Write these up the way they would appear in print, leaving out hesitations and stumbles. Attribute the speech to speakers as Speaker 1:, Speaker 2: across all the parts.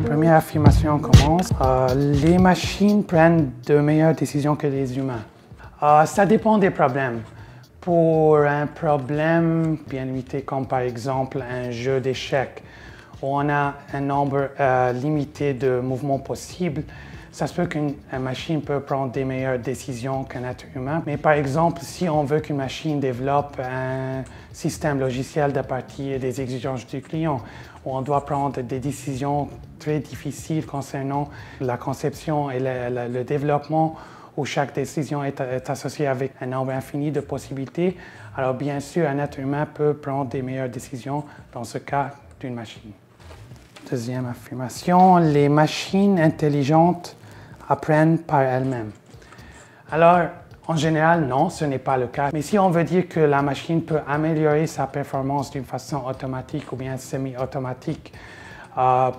Speaker 1: Première affirmation commence. Les machines prennent de meilleures décisions que les humains. Ça dépend des problèmes. Pour un problème bien limité comme par exemple un jeu d'échecs où on a un nombre limité de mouvements possibles, ça se peut qu'une machine peut prendre des meilleures décisions qu'un être humain. Mais par exemple, si on veut qu'une machine développe un système logiciel à partir des exigences du client, où on doit prendre des décisions très difficiles concernant la conception et le développement, où chaque décision est associée avec un nombre infini de possibilités, alors bien sûr, un être humain peut prendre des meilleures décisions dans ce cas d'une machine. Deuxième affirmation, les machines intelligentes apprennent par elles-mêmes. Alors, en général, non, ce n'est pas le cas. Mais si on veut dire que la machine peut améliorer sa performance d'une façon automatique ou bien semi-automatique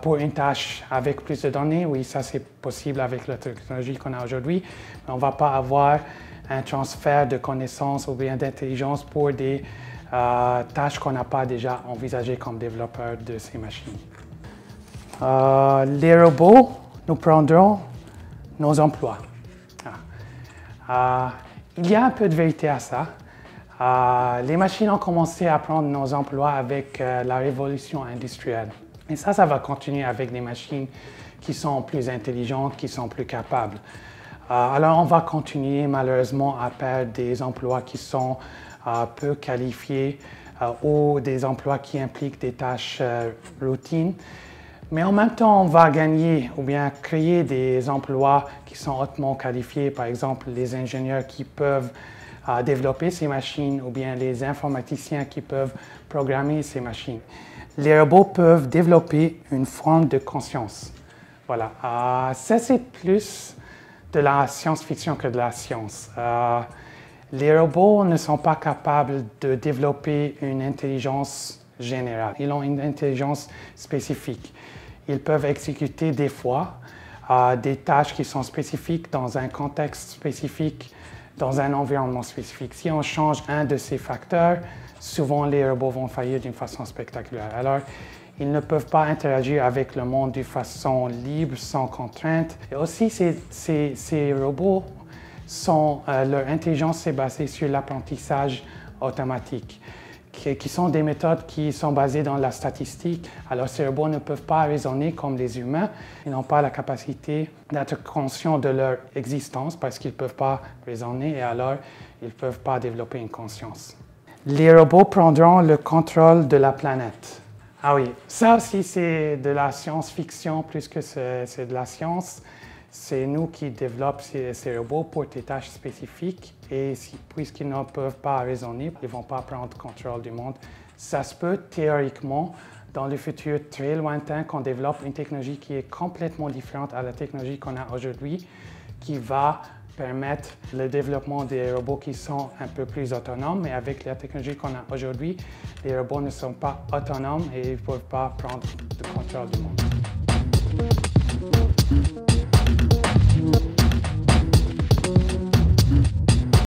Speaker 1: pour une tâche avec plus de données, oui, ça c'est possible avec la technologie qu'on a aujourd'hui. Mais on ne va pas avoir un transfert de connaissances ou bien d'intelligence pour des tâches qu'on n'a pas déjà envisagées comme développeurs de ces machines. Les robots nous prendront nos emplois. Il y a un peu de vérité à ça. Les machines ont commencé à prendre nos emplois avec la révolution industrielle. Et ça va continuer avec des machines qui sont plus intelligentes, qui sont plus capables. Alors on va continuer malheureusement à perdre des emplois qui sont peu qualifiés ou des emplois qui impliquent des tâches routines. Mais en même temps, on va gagner ou bien créer des emplois qui sont hautement qualifiés, par exemple les ingénieurs qui peuvent développer ces machines ou bien les informaticiens qui peuvent programmer ces machines. Les robots peuvent développer une forme de conscience. Voilà. Ça, c'est plus de la science-fiction que de la science. Les robots ne sont pas capables de développer une intelligence générale. Ils ont une intelligence spécifique. Ils peuvent exécuter des fois des tâches qui sont spécifiques dans un contexte spécifique, dans un environnement spécifique. Si on change un de ces facteurs, souvent les robots vont faillir d'une façon spectaculaire. Alors, ils ne peuvent pas interagir avec le monde d'une façon libre, sans contrainte. Et aussi, ces robots, leur intelligence est basée sur l'apprentissage automatique, qui sont des méthodes qui sont basées dans la statistique. Alors, ces robots ne peuvent pas raisonner comme les humains. Ils n'ont pas la capacité d'être conscients de leur existence parce qu'ils ne peuvent pas raisonner et alors ils ne peuvent pas développer une conscience. Les robots prendront le contrôle de la planète. Ah oui, ça aussi c'est de la science-fiction plus que c'est de la science. C'est nous qui développons ces robots pour des tâches spécifiques et puisqu'ils ne peuvent pas raisonner, ils ne vont pas prendre contrôle du monde. Ça se peut théoriquement, dans le futur très lointain, qu'on développe une technologie qui est complètement différente à la technologie qu'on a aujourd'hui, qui va permettre le développement des robots qui sont un peu plus autonomes. Mais avec la technologie qu'on a aujourd'hui, les robots ne sont pas autonomes et ils ne peuvent pas prendre le contrôle du monde.